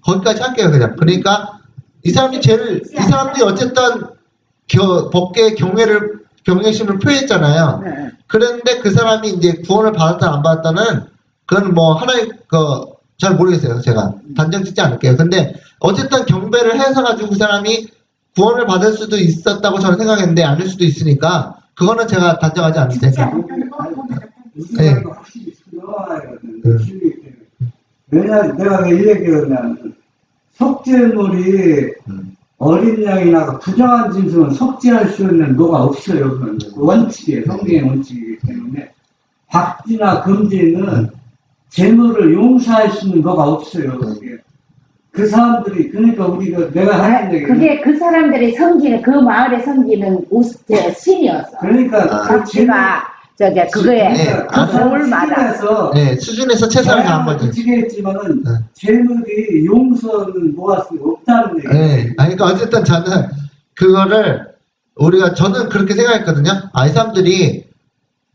거기까지 할게요 그냥. 그러니까 이 사람들이 어쨌든 법계의 경외심을 표했잖아요. 네. 그런데 그 사람이 이제 구원을 받았다 안 받았다는 그건 뭐 하나의 잘 모르겠어요. 제가 단정 짓지 않을게요. 근데 어쨌든 경배를 해서 가지고 그 사람이 구원을 받을 수도 있었다고 저는 생각했는데 아닐 수도 있으니까 그거는 제가 단정하지 않을 죽지 테니까. 않았다는 거 구원 받았다는 거. 네. 확실히 나와야 되거든. 왜냐, 내가 왜 이 얘기하냐면, 속죄물이 어린 양이나 부정한 짐승은 속죄할 수 있는 뭐가 없어요. 그건 원칙이에요. 성경의 원칙이기 때문에. 박지나 금지는 재물을 용서할 수 있는 뭐가 없어요. 그게. 그 사람들이, 그러니까 우리가, 내가 하는 얘기는. 그게 그 사람들이 섬기는, 그 마을에 섬기는 신이었어. 그러니까, 박쥐가, 그거에, 네. 그 돌마다. 네, 수준에서 최선을 다한 거지. 지겠지만은 네. 재물이 용서는 모았을 수 없다는 얘기예요. 네. 아니, 그러니까 어쨌든 저는 그거를 저는 그렇게 생각했거든요. 이 사람들이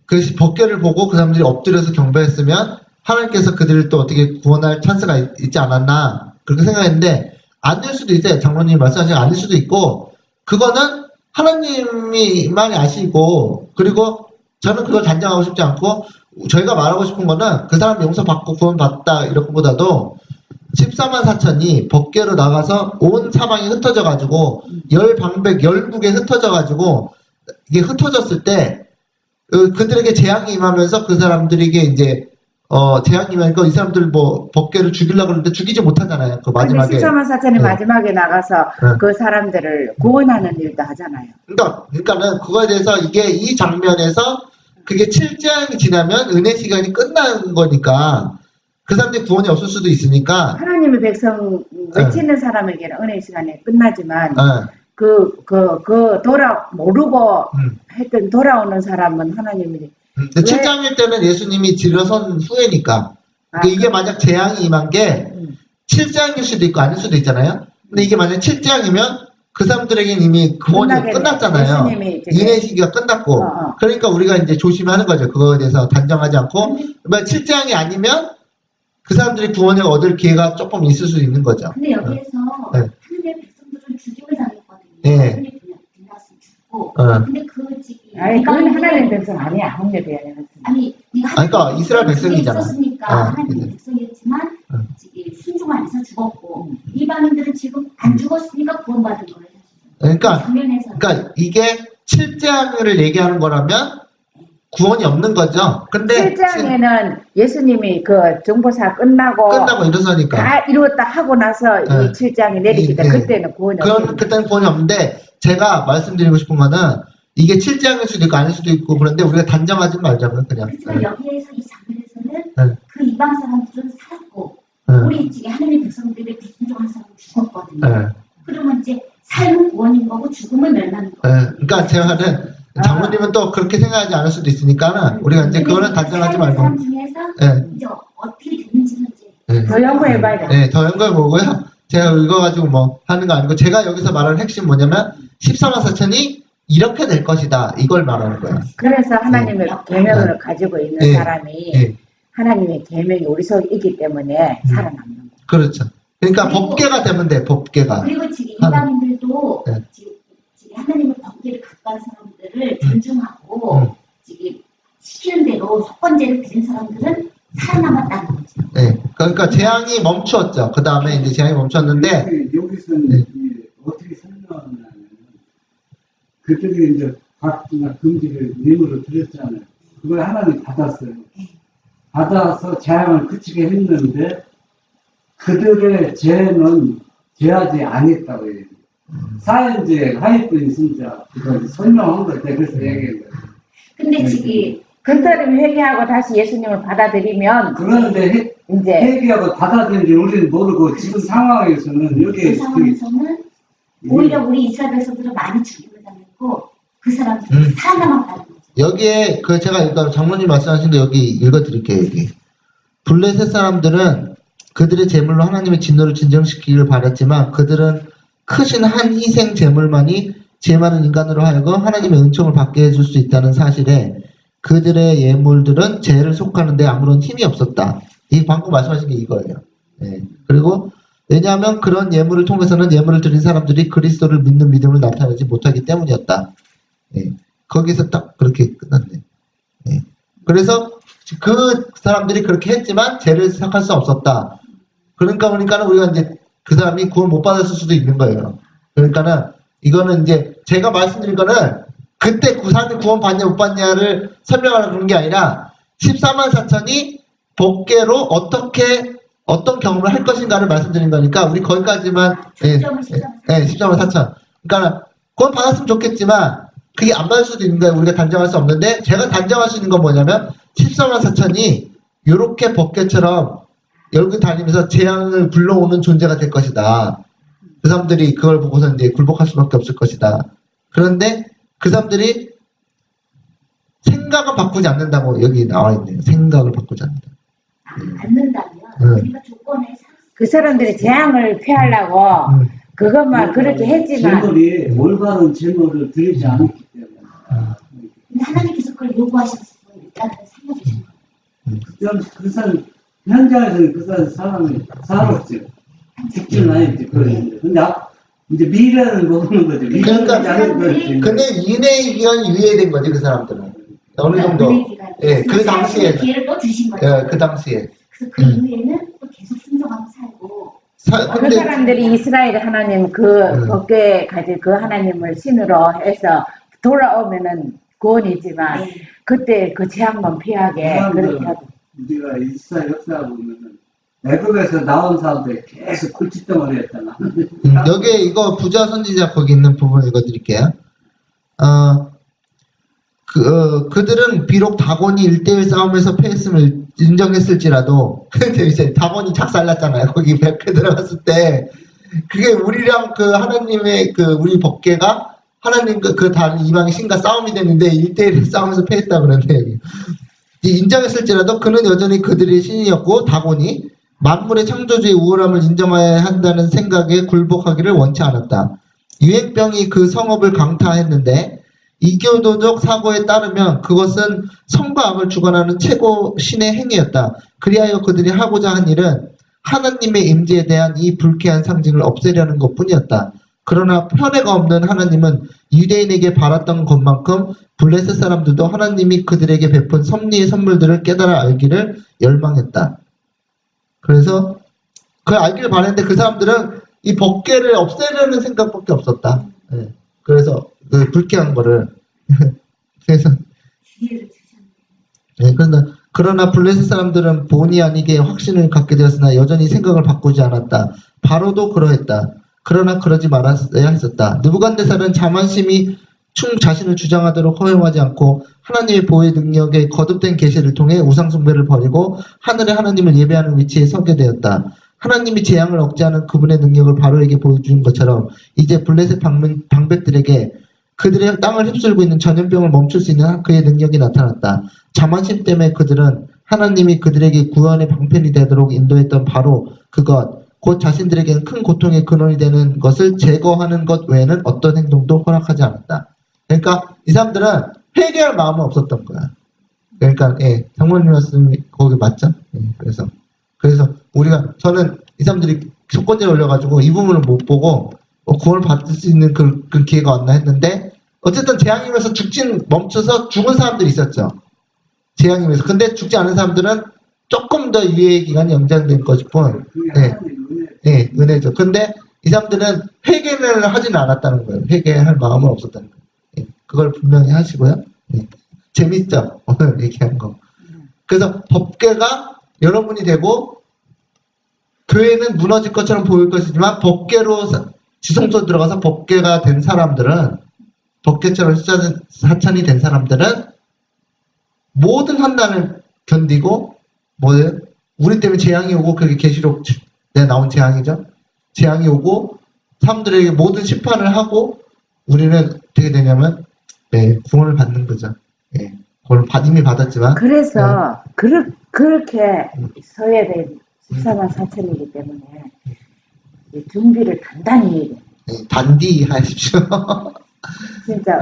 그 법궤를 보고 그 사람들이 엎드려서 경배했으면 하나님께서 그들을 또 어떻게 구원할 찬스가 있지 않았나 그렇게 생각했는데 아닐 수도 있어요. 장로님이 말씀하신 아닐 수도 있고 그거는 하나님이만 아시고 그리고 저는 그걸 단정하고 싶지 않고 저희가 말하고 싶은 거는 그 사람 용서받고 구원받다 이런 것보다도 14만 4천이 법궤로 나가서 온 사방이 흩어져 가지고 열방백 열국에 흩어져 가지고 이게 흩어졌을 때 그들에게 재앙이 임하면서 그 사람들에게 이제 재앙이 임하니까 이 사람들 뭐 법궤를 죽이려고 그러는데 죽이지 못하잖아요. 그 마지막에. 14만 4천이 네. 마지막에 나가서 네. 그 사람들을 구원하는 일도 하잖아요. 그러니까는 그거에 대해서 이 장면에서 그게 7장이 지나면 은혜 시간이 끝나는 거니까 그 사람들이 구원이 없을 수도 있으니까 하나님의 백성 외치는 사람에게는 은혜 시간에 끝나지만 모르고 했던 돌아오는 사람은 하나님이 근데 7장일 때는 예수님이 들어선 후에니까 이게 만약 재앙이 임한 게 7장일 수도 있고 아닐 수도 있잖아요. 근데 이게 만약 7장이면 그 사람들에게는 이미 구원이 끝났잖아요. 인의 시기가 끝났고 그러니까 우리가 이제 조심하는 거죠. 그거에 대해서 단정하지 않고 7장이 아니면 그 사람들이 구원을 얻을 기회가 조금 있을 수 있는 거죠. 근데 여기에서 네. 하늘의 백성들은 죽임을 당했거든요. 네. 하늘의 빈나스는 죽고. 근데 그 집이 아니 그건 하나님 백성 아니야. 홍례 백성. 아니 그러니까 이스라엘 백성이잖아. 있었으니까 하나님의 백성이었지만 지금 순종 안에서 죽었고 이방인들은 지금 안 죽었으니까 구원받은 거예요. 그러니까 이게 7장을 얘기하는 거라면 구원이 없는 거죠. 근데 7장에는 예수님이 그 정보사 끝나고 일어서니까 다 이루었다 하고 나서 이 7장이 내리니까 그때는 구원이 없어요. 그때는 구원이 없는데 제가 말씀드리고 싶은 거는 이게 7장일 수도 있고 아닐 수도 있고 그런데 우리가 단정하지 말자고요. 그냥. 그렇지만 여기에서 이 장면에서는 그 이방 사람들은 살았고 우리 지금 하나님의 백성들의 불순종한 사람은 죽었거든요. 그러면 이제 삶은 구원인 거고 죽음은 멸망인 거예요. 그러니까 제가는 장모님은 또 그렇게 생각하지 않을 수도 있으니까는 우리가 이제 그거는 단정하지 말고 사람 중에서 이제 어떻게 됐는지는 이제 더 연구해봐야 돼. 네, 더 연구해 보고요. 제가 이거 가지고 뭐 하는 거 아니고 제가 여기서 말하는 핵심 뭐냐면 14만 4천이 이렇게 될 것이다. 이걸 말하는 거예요. 그래서 하나님의 계명을 가지고 있는 사람이 하나님의 계명이 우리 속에 있기 때문에 살아남는 거예요. 그렇죠. 그러니까 법계가 되면 돼. 법계가. 그리고 지금 이방인들도 지금 하나님의 법계를 갖고 간 사람들을 존중하고 지금 시키는 대로 속건제를 드린 사람들은 살아남았다는 거죠. 네. 그러니까 재앙이 멈추었죠. 그 다음에 이제 재앙이 멈췄는데 여기서는 어떻게 설명하냐면 그들이 이제 박쥐나 금지를 예물로 드렸잖아요. 그걸 하나님 받았어요. 받아서 재앙을 그치게 했는데 그들의 죄는 죄하지 않았다고 해요. 사연죄, 하이픈 진짜 그걸 설명한 걸 때 그래서 얘기한 거예요. 근데 지금 그 사람이 회개하고 다시 예수님을 받아들이면 그런데 이제 회개하고 받아들인지 우리는 모르고 지금 상황에서는 여기 그 상황에서는 오히려 우리 이스라엘 백성들은 많이 죽임을 당했고 그 사람들이 살아남았다는 거죠. 여기에 제가 일단 장모님 말씀하신 데 여기 읽어드릴게요. 여기 블레셋 사람들은 그들의 제물로 하나님의 진노를 진정시키기를 바랐지만 그들은 크신 한 희생 제물만이 지혜 많은 인간으로 하여금 하나님의 은총을 받게 해줄 수 있다는 사실에 그들의 예물들은 죄를 속하는데 아무런 힘이 없었다. 이 방금 말씀하신 게 이거예요. 예. 그리고 왜냐하면 그런 예물을 통해서는 예물을 드린 사람들이 그리스도를 믿는 믿음을 나타내지 못하기 때문이었다. 예. 거기서 딱 그렇게 끝났네. 예. 그래서 그 사람들이 그렇게 했지만 죄를 생각할 수 없었다. 그러니까는 우리가 이제 그 사람이 구원 못 받았을 수도 있는 거예요. 그러니까는 이거는 이제 제가 말씀드린 거는 그때 그 사람이 구원 받냐 못 받냐를 설명하려고 그런 게 아니라 14만 4천이 법궤로 어떤 경험을 할 것인가를 말씀드린 거니까 우리 거기까지만 14만 4천. 그러니까 구원 받았으면 좋겠지만 그게 안 받을 수도 있는 거예요. 우리가 단정할 수 없는데 제가 단정할 수 있는 건 뭐냐면 14만 4천이 이렇게 법궤처럼 열고 다니면서 재앙을 불러오는 존재가 될 것이다. 그 사람들이 그걸 보고서 이제 굴복할 수밖에 없을 것이다. 그런데 그 사람들이 생각을 바꾸지 않는다고 여기 나와 있네요. 생각을 바꾸지 않는다. 않는다면 우리가 조건에 그 사람들이 재앙을 피하려고 그것만 그렇게 했지만 재물이 올바른 재물을 드리지 않았기 때문에 근데 하나님께서 그걸 요구하셨으면 일단은 살려주신 거예요. 그 사람 현장에서는 그 사람이 살았죠. 죽지는 않았지. 그런데 근데 이제 미래를 모르는 거죠. 그러니까 사람들이 근데 인의 기간이 유예된 거지 그 사람들은 어느 정도. 예, 그 당시에 기회를 또 주신 거예요. 예, 그 당시에. 그래서 그 이후에는 또 계속 순종하고 살고 그 사람들이 이스라엘 하나님 그 법궤에 가진 그 하나님을 신으로 해서 돌아오면은 구원이지만 그때 그 재앙만 피하게 그렇게 하고. 우리가 이스라엘 역사 보면은 애굽에서 나온 사람들이 계속 굴짓덩어리 했잖아. 여기에 이거 부자 선지자 거기 있는 부분 읽어드릴게요. 그들은 비록 다곤이 1대1 싸움에서 패했음을 인정했을지라도 근데 이제 다곤이 작살났잖아요. 거기 100회 들어갔을 때 그게 우리랑 그 하나님의 그 우리 법궤가 하나님 그 다른 이방의 신과 싸움이 됐는데 1대1 싸움에서 패했다 그러는데 인정했을지라도 그는 여전히 그들의 신이었고 다곤이 만물의 창조주의 우월함을 인정해야 한다는 생각에 굴복하기를 원치 않았다. 유행병이 그 성읍을 강타했는데 이교도적 사고에 따르면 그것은 성과 악을 주관하는 최고 신의 행위였다. 그리하여 그들이 하고자 한 일은 하나님의 임재에 대한 이 불쾌한 상징을 없애려는 것뿐이었다. 그러나 편애가 없는 하나님은 유대인에게 바랐던 것만큼 블레셋 사람들도 하나님이 그들에게 베푼 섭리의 선물들을 깨달아 알기를 열망했다. 그래서 그 알기를 바랬는데 그 사람들은 이 법궤를 없애려는 생각밖에 없었다. 예. 그래서 그 불쾌한 거를 그래서 예, 그러나 블레셋 사람들은 본의 아니게 확신을 갖게 되었으나 여전히 생각을 바꾸지 않았다. 바로도 그러했다. 그러나 그러지 말았어야 했었다. 느부갓네살은 자만심이 자신을 주장하도록 허용하지 않고 하나님의 보혜 능력의 거듭된 계시를 통해 우상숭배를 버리고 하늘의 하나님을 예배하는 위치에 서게 되었다. 하나님이 재앙을 억제하는 그분의 능력을 바로에게 보여준 것처럼 이제 블레셋 방백들에게 그들의 땅을 휩쓸고 있는 전염병을 멈출 수 있는 그의 능력이 나타났다. 자만심 때문에 그들은 하나님이 그들에게 구원의 방편이 되도록 인도했던 바로 그것, 곧 자신들에게는 큰 고통의 근원이 되는 것을 제거하는 것 외에는 어떤 행동도 허락하지 않았다. 그러니까 이 사람들은 회개할 마음은 없었던 거야. 그러니까 장모님 말씀이 거기 맞죠? 그래서 저는 이 사람들이 조건제를 올려가지고 이 부분을 못 보고 구원을 받을 수 있는 그 기회가 왔나 했는데 어쨌든 재앙이면서 멈춰서 죽은 사람들이 있었죠. 재앙이면서. 근데 죽지 않은 사람들은 조금 더 유예 기간이 연장된 것일 뿐. 은혜죠. 근데 이 사람들은 회개를 하지는 않았다는 거예요. 회개할 마음은 없었다는 거예요. 그걸 분명히 하시고요. 재밌죠? 오늘 얘기한 거. 그래서 법궤가 여러분이 되고 교회는 무너질 것처럼 보일 것이지만 법궤로 지성소 들어가서 법궤가 된 사람들은 법궤처럼 사천이 된 사람들은 모든 환난을 견디고 우리 때문에 재앙이 오고 그게 계시록에 나온 재앙이죠. 재앙이 오고 사람들에게 모든 심판을 하고 우리는 어떻게 되냐면 구원을 받는 거죠. 구원을 이미 받았지만 그래서 그렇게 서야 된 14만 4천이기 때문에 준비를 단단히 단디 하십시오. 진짜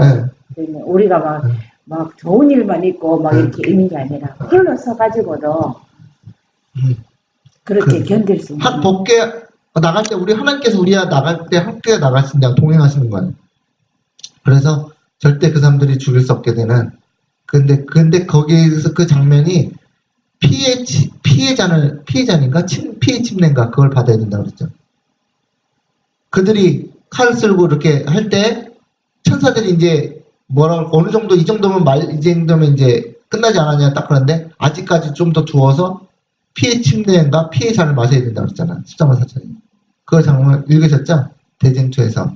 네. 우리가 막 좋은 일만 있고 막 이렇게 있는 게 아니라 흘러서 가지고도 그렇게 견딜 수 있는. 법계 나갈 때 우리 하나님께서 우리가 나갈 때 함께 나가신다 동행하시는 거예요. 그래서 절대 그 사람들이 죽일 수 없게 되는. 근데 거기에서 그 장면이 피해자인가 피해 침례인가 그걸 받아야 된다고 그랬죠. 그들이 칼 쓸고 이렇게 할 때 천사들이 이제 어느 정도 이 정도면 이 정도면 이제 끝나지 않았냐 딱 그런데 아직까지 좀 더 두어서 피해 침례인가 피해 잔을 마셔야 된다고 그랬잖아. 십자가 사건이. 그 장면 읽으셨죠? 대쟁투에서.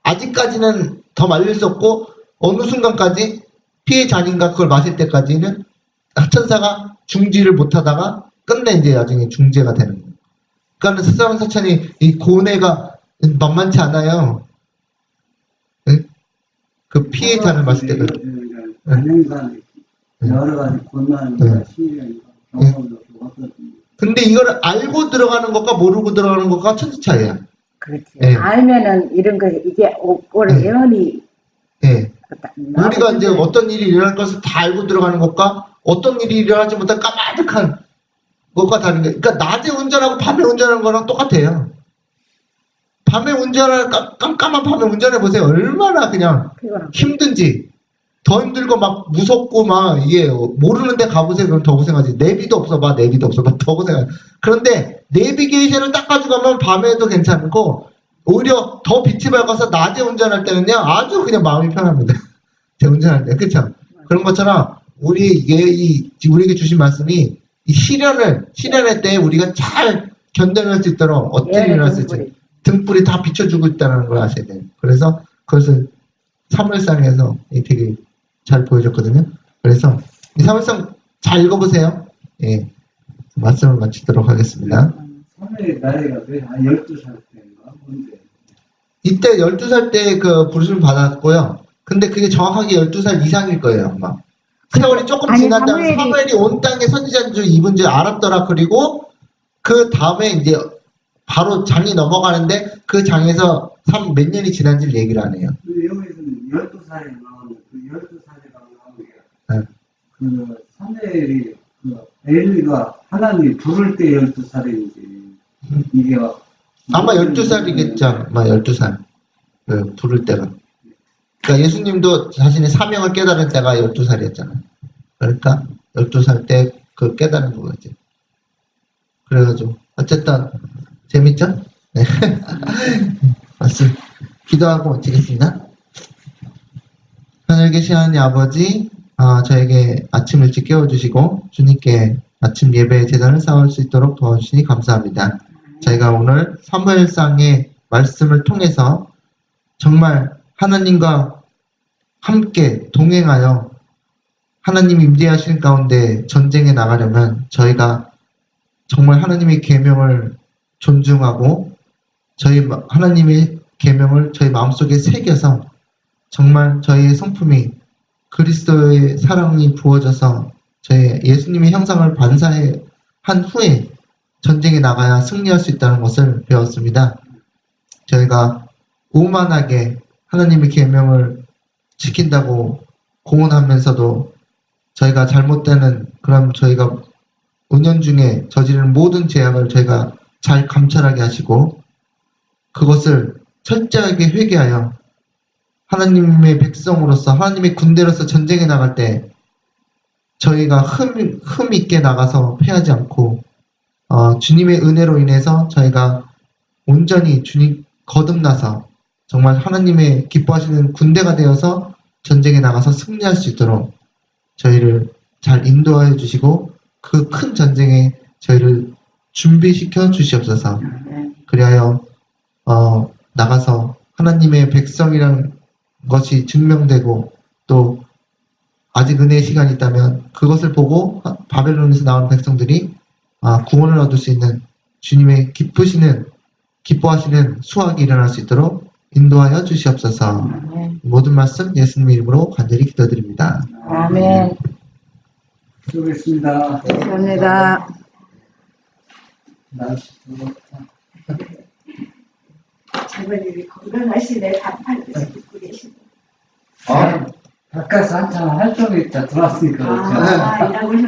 아직까지는 더 말릴 수 없고 어느 순간까지 피해 잔인가 그걸 마실 때까지는 천사가 중지를 못하다가 끝내 이제 나중에 중재가 되는 거예요. 그러니까 십자가 사건이 이 고뇌가 만만치 않아요. 응? 그 피해 잔을 마실 때가. 여러 가지 고난과 신경과 경험도 좋았거든요. 근데 이걸 알고 들어가는 것과 모르고 들어가는 것과 천지 차이야. 그렇지. 네. 알면은 이런 거 이게 오늘 네. 예언이 예. 우리가 이제 어떤 일이 일어날 것을 다 알고 들어가는 것과 어떤 일이 일어나지 못한 까마득한 것과 다른 게. 그러니까 낮에 운전하고 밤에 운전하는 거랑 똑같아요. 밤에 깜깜한 밤에 운전해 보세요. 얼마나 그냥 힘든지. 더 힘들고 막 무섭고 막 이게 모르는데 가보세요. 그럼 더 고생하지. 내비도 없어 봐. 내비도 없어 봐. 더 고생하지. 그런데 내비게이션을 딱 가지고 가면 밤에도 괜찮고 오히려 더 빛이 밝아서 낮에 운전할 때는요 아주 그냥 마음이 편합니다. 제 운전할 때. 그렇죠? 그런 것처럼 우리에게 주신 말씀이 이 시련할 때 우리가 잘 견뎌낼 수 있도록 어떻게 일어날 수 있지? 등불이 다 비춰주고 있다는 걸 아셔야 돼요. 그래서 그것을 사무엘상에서 되게 잘 보여줬거든요. 그래서 이 사무엘상 잘 읽어보세요. 예, 말씀을 마치도록 하겠습니다. 사무엘 나이가 한 12살 때인가? 언제? 이때 12살 때 그 부르심을 받았고요. 근데 그게 정확하게 12살 이상일 거예요, 아마. 세월이 조금 지난 다음에 사무엘이 온 땅에 선지자인 줄 입은 줄 알았더라. 그리고 그 다음에 이제 바로 장이 넘어가는데 그 장에서 몇 년이 지난지를 얘기를 안 해요. 여기서는 12살에 나오는 그 12살에 나오는 게 그 사무엘이 엘리가 하나님이 부를 때 12살인지 이게 아마 12살이겠죠. 아마 12살. 부를 때가. 그러니까 예수님도 자신의 사명을 깨달은 때가 12살이었잖아요. 그러니까 12살 때 그 깨달은 거겠죠. 그래가지고 어쨌든 재밌죠? 네. 말씀 기도하고 마치겠습니다. 하늘 계신 하나님 아버지, 저에게 아침 일찍 깨워주시고 주님께 아침 예배의 제단을 쌓을 수 있도록 도와주시니 감사합니다. 저희가 오늘 사무엘상의 말씀을 통해서 정말 하나님과 함께 동행하여 하나님이 임재하시는 가운데 전쟁에 나가려면 저희가 정말 하나님의 계명을 존중하고 하나님의 계명을 저희 마음속에 새겨서 정말 저희의 성품이 그리스도의 사랑이 부어져서 저희 예수님의 형상을 반사한 후에 전쟁에 나가야 승리할 수 있다는 것을 배웠습니다. 저희가 오만하게 하나님의 계명을 지킨다고 공언하면서도 저희가 잘못되는 그런 저희가 은연중에 저지르는 모든 죄악을 저희가 잘 감찰하게 하시고 그것을 철저하게 회개하여 하나님의 백성으로서 하나님의 군대로서 전쟁에 나갈 때 저희가 흠 있게 나가서 패하지 않고 주님의 은혜로 인해서 저희가 온전히 주님 거듭나서 정말 하나님의 기뻐하시는 군대가 되어서 전쟁에 나가서 승리할 수 있도록 저희를 잘 인도하여 주시고 그 큰 전쟁에 저희를 준비시켜 주시옵소서. 그리하여 나가서 하나님의 백성이란 것이 증명되고 또 아직 은혜의 시간이 있다면 그것을 보고 바벨론에서 나온 백성들이 구원을 얻을 수 있는 주님의 기뻐하시는 수확이 일어날 수 있도록 인도하여 주시옵소서. 모든 말씀 예수님 이름으로 간절히 기도드립니다. 아멘. 수고했습니다. 감사합니다. 장모님이 건강하시네. 단판에서 듣고 계시네. 아, 가까이서 한참 활동에 있다 들어왔으니까. 그렇죠. 일하고 오셨